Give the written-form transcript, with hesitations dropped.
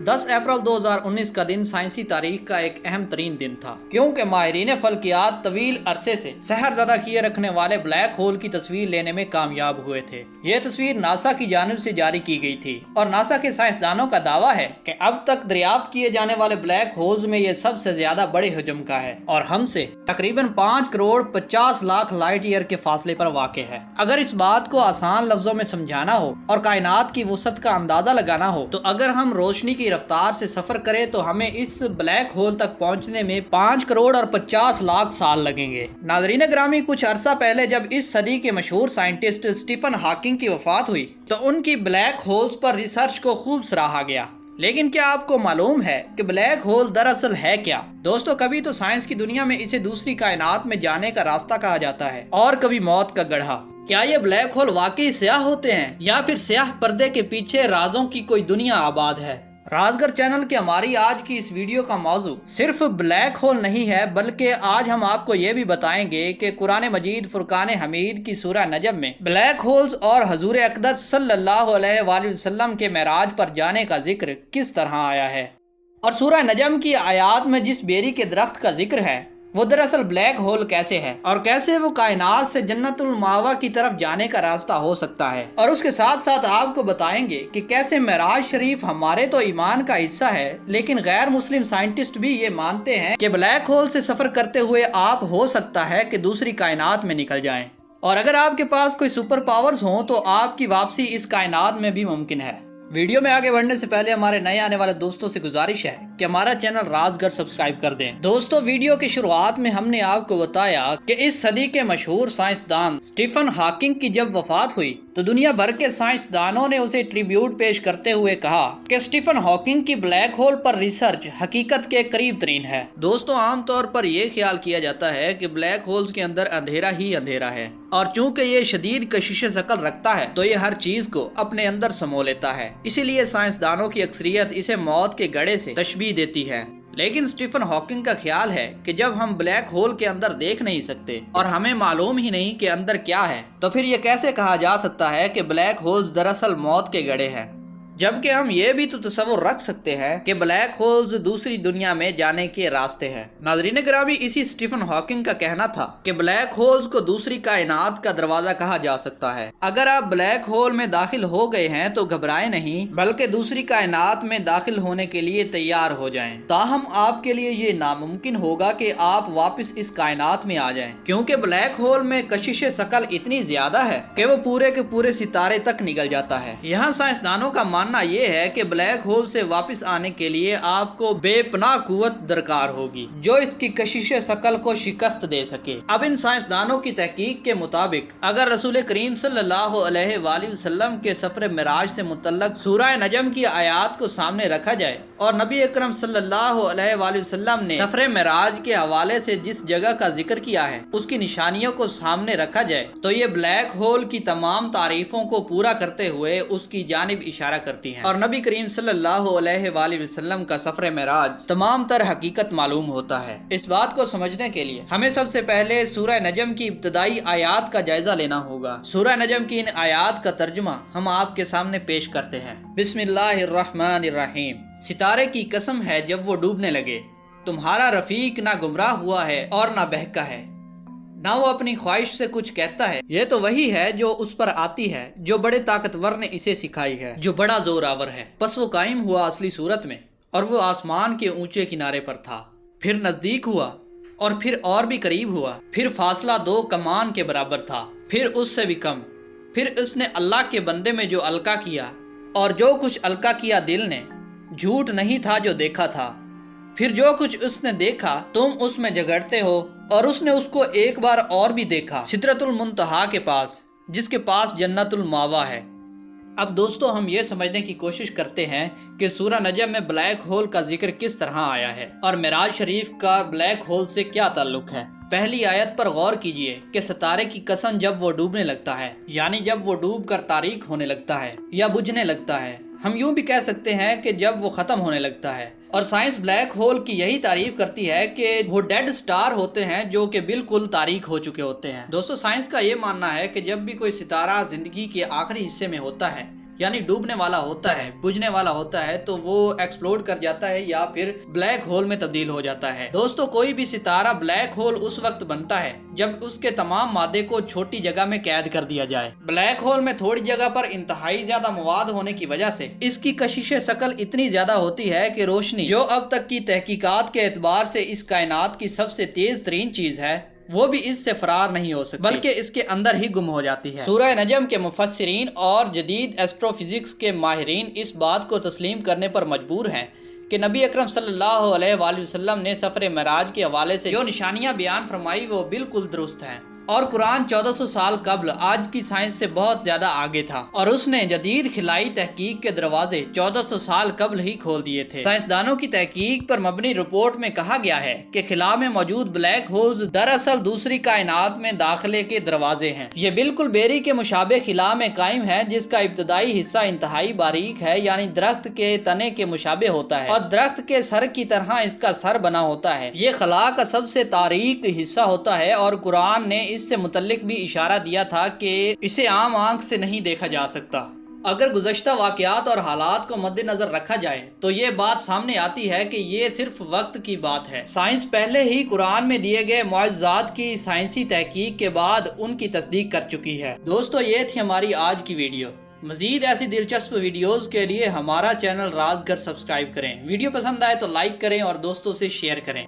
10 अप्रैल 2019 का दिन साइंसी तारीख का एक अहम तरीन दिन था, क्योंकि माहिरीन फल्कियात तवील अरसे से सहरज़दा किए रखने वाले ब्लैक होल की तस्वीर लेने में कामयाब हुए थे। ये तस्वीर नासा की जानिब से जारी की गई थी और नासा के साइंसदानों का दावा है कि अब तक दरियाफ्त किए जाने वाले ब्लैक होल्स में ये सबसे ज्यादा बड़े हजम का है और हमसे तकरीबन 5 करोड़ 50 लाख लाइट ईयर के फासले पर वाक़ है। अगर इस बात को आसान लफ्जों में समझाना हो और कायनात की वसअत का अंदाजा लगाना हो तो अगर हम रोशनी की रफ्तार से सफर करें तो हमें इस ब्लैक होल तक पहुंचने में 5 करोड़ और 50 लाख साल लगेंगे। नाज़रीन ग्रामी, कुछ अरसा पहले जब इस सदी के मशहूर साइंटिस्ट स्टीफन हॉकिंग की वफात हुई तो उनकी ब्लैक होल्स पर रिसर्च को खूब सराहा गया। लेकिन क्या आपको मालूम है कि ब्लैक होल दरअसल है क्या? दोस्तों, कभी तो साइंस की दुनिया में इसे दूसरी कायनात में जाने का रास्ता कहा जाता है और कभी मौत का गड्ढा। क्या ये ब्लैक होल वाकई स्याह होते हैं या फिर स्याह पर्दे के पीछे राजों की कोई दुनिया आबाद है? राजगर चैनल के हमारी आज की इस वीडियो का मौजू सिर्फ ब्लैक होल नहीं है, बल्कि आज हम आपको ये भी बताएंगे कि कुरान मजीद फुरकान हमीद की सूरह नजम में ब्लैक होल्स और हजूर अक़दस सल्लल्लाहु अलैहि वसल्लम के मेराज पर जाने का जिक्र किस तरह आया है और सूरह नजम की आयात में जिस बेरी के दरख्त का जिक्र है वो दरअसल ब्लैक होल कैसे है और कैसे वो कायनात से जन्नतुल मावा की तरफ जाने का रास्ता हो सकता है। और उसके साथ साथ आपको बताएंगे कि कैसे मेराज शरीफ हमारे तो ईमान का हिस्सा है, लेकिन गैर मुस्लिम साइंटिस्ट भी ये मानते हैं कि ब्लैक होल से सफर करते हुए आप हो सकता है कि दूसरी कायनात में निकल जाएं। और अगर आपके पास कोई सुपर पावर्स हो तो आपकी वापसी इस कायनात में भी मुमकिन है। वीडियो में आगे बढ़ने से पहले हमारे नए आने वाले दोस्तों से गुजारिश है कि हमारा चैनल राजगर सब्सक्राइब कर दें। दोस्तों, वीडियो की शुरुआत में हमने आपको बताया कि इस सदी के मशहूर साइंसदान स्टीफन हॉकिंग की जब वफात हुई तो दुनिया भर के साइंसदानों ने उसे ट्रिब्यूट पेश करते हुए कहा कि स्टीफन हॉकिंग की ब्लैक होल पर रिसर्च हकीकत के करीब तरीन है। दोस्तों, आमतौर पर यह ख्याल किया जाता है कि ब्लैक होल्स के अंदर अंधेरा ही अंधेरा है और चूंकि ये शदीद कशिश शकल रखता है तो ये हर चीज को अपने अंदर समो लेता है। इसीलिए साइंसदानों की अक्सरियत इसे मौत के गड़े से तशबीह देती है। लेकिन स्टीफन हॉकिंग का ख्याल है कि जब हम ब्लैक होल के अंदर देख नहीं सकते और हमें मालूम ही नहीं कि अंदर क्या है तो फिर ये कैसे कहा जा सकता है कि ब्लैक होल्स दरअसल मौत के गड़े हैं, जबकि हम ये भी तो तस्वुर रख सकते हैं कि ब्लैक होल्स दूसरी दुनिया में जाने के रास्ते हैं। नाज़रीन ग्रामी, इसी स्टीफन हॉकिंग का कहना था कि ब्लैक होल्स को दूसरी कायनात का दरवाजा कहा जा सकता है। अगर आप ब्लैक होल में दाखिल हो गए हैं तो घबराएं नहीं, बल्कि दूसरी कायनात में दाखिल होने के लिए तैयार हो जाएं। ताहम आपके लिए ये नामुमकिन होगा कि आप वापस इस कायनात में आ जाएं, क्योंकि ब्लैक होल में कशिश शकल इतनी ज्यादा है कि वो पूरे के पूरे सितारे तक निकल जाता है। यहाँ साइंसदानों का मानना ये है कि ब्लैक होल से वापस आने के लिए आपको बेपनाह कुव्वत दरकार होगी जो इसकी कशिश शकल को शिकस्त दे सके। अब इन साइंसदानों की तहकीक के मुताबिक अगर रसूल करीम सल्लल्लाहु अलैहि वसल्लम के सफर मिराज से मुतल्लक सूरह नजम की आयात को सामने रखा जाए और नबी अकरम सल्लल्लाहु अलैहि वसल्लम ने सफर मिराज के हवाले से जिस जगह का जिक्र किया है उसकी निशानियों को सामने रखा जाए तो ये ब्लैक होल की तमाम तारीफों को पूरा करते हुए उसकी जानिब इशारा करती है और नबी करीम सल्लल्लाहु अलैहि वसल्लम का सफर मिराज तमाम तर हकीकत मालूम होता है। इस बात को समझने के लिए हमें सबसे पहले सूरह नजम की इब्तदाई आयात का जायजा लेना होगा। सूरह नजम की इन आयात का तर्जुमा हम आपके सामने पेश करते हैं। बिस्मिल्लाहिर्रहमानिर्रहीम। सितारे की कसम है जब वो डूबने लगे, तुम्हारा रफीक ना गुमराह हुआ है और ना बहका है, ना वो अपनी ख्वाहिश से कुछ कहता है। ये तो वही है जो उस पर आती है, जो बड़े ताकतवर ने इसे सिखाई है, जो बड़ा जोरावर है। बस वो कायम हुआ असली सूरत में और वो आसमान के ऊंचे किनारे पर था, फिर नजदीक हुआ और फिर और भी करीब हुआ, फिर फासला 2 कमान के बराबर था, फिर उससे भी कम। फिर उसने अल्लाह के बंदे में जो अलका किया और जो कुछ अलका किया दिल ने, झूठ नहीं था जो देखा था। फिर जो कुछ उसने देखा तुम उसमें झगड़ते हो और उसने उसको एक बार और भी देखा, सिदरतुल मुंतहा के पास, जिसके पास जन्नतुल मावा है। अब दोस्तों, हम ये समझने की कोशिश करते हैं कि सूरह नजम में ब्लैक होल का जिक्र किस तरह आया है और मिराज शरीफ का ब्लैक होल से क्या ताल्लुक है। पहली आयत पर गौर कीजिए कि सितारे की कसम जब वो डूबने लगता है, यानी जब वो डूब कर तारीक होने लगता है या बुझने लगता है। हम यूं भी कह सकते हैं कि जब वो खत्म होने लगता है। और साइंस ब्लैक होल की यही तारीफ करती है कि वो डेड स्टार होते हैं जो कि बिल्कुल तारीक हो चुके होते हैं। दोस्तों, साइंस का ये मानना है कि जब भी कोई सितारा जिंदगी के आखिरी हिस्से में होता है یعنی ڈوبنے والا ہوتا ہے، بجھنے والا ہوتا ہے تو وہ ایکسپلوڈ کر جاتا ہے یا پھر بلیک ہول میں تبدیل ہو جاتا ہے۔ دوستو کوئی بھی ستارہ بلیک ہول اس وقت بنتا ہے جب اس کے تمام مادے کو چھوٹی جگہ میں قید کر دیا جائے۔ بلیک ہول میں تھوڑی جگہ پر انتہائی زیادہ مواد ہونے کی وجہ سے اس کی کشش ثقل اتنی زیادہ ہوتی ہے کہ روشنی جو اب تک کی تحقیقات کے اعتبار سے اس کائنات کی سب سے تیز ترین چیز ہے، وہ بھی اس سے فرار نہیں ہو سکتی بلکہ اس کے اندر ہی گم ہو جاتی ہے۔ سورہ نجم کے مفسرین اور جدید ایسٹرو فزکس کے ماہرین اس بات کو تسلیم کرنے پر مجبور ہیں کہ نبی اکرم صلی اللہ علیہ وآلہ وسلم نے سفر معراج کے حوالے سے جو نشانیاں بیان فرمائی وہ بالکل درست ہیں، اور قرآن 1400 سال قبل آج کی سائنس سے بہت زیادہ آگے تھا، اور اس نے جدید خلائی تحقیق کے دروازے 1400 سال قبل ہی کھول دیے تھے۔ سائنسدانوں کی تحقیق پر مبنی رپورٹ میں کہا گیا ہے کہ خلا میں موجود بلیک ہولز دراصل دوسری کائنات میں داخلے کے دروازے ہیں۔ یہ بالکل بیری کے مشابہ خلا میں قائم ہے جس کا ابتدائی حصہ انتہائی باریک ہے، یعنی درخت کے تنے کے مشابہ ہوتا ہے اور درخت کے سر کی طرح اس کا سر بنا ہوتا ہے۔ یہ خلا کا سب سے تاریک حصہ ہوتا ہے، اور قرآن نے اس سے متعلق بھی اشارہ دیا تھا کہ اسے عام آنکھ سے نہیں دیکھا جا سکتا۔ اگر گزشتہ واقعات اور حالات کو مد نظر رکھا جائے تو یہ بات سامنے آتی ہے کہ یہ صرف وقت کی بات ہے۔ سائنس پہلے ہی قرآن میں دیے گئے معجزات کی سائنسی تحقیق کے بعد ان کی تصدیق کر چکی ہے۔ دوستو یہ تھی ہماری آج کی ویڈیو۔ مزید ایسی دلچسپ ویڈیوز کے لیے ہمارا چینل رازگھر سبسکرائب کریں۔ ویڈیو پسند آئے تو لائک کریں اور دوستوں سے شیئر کریں۔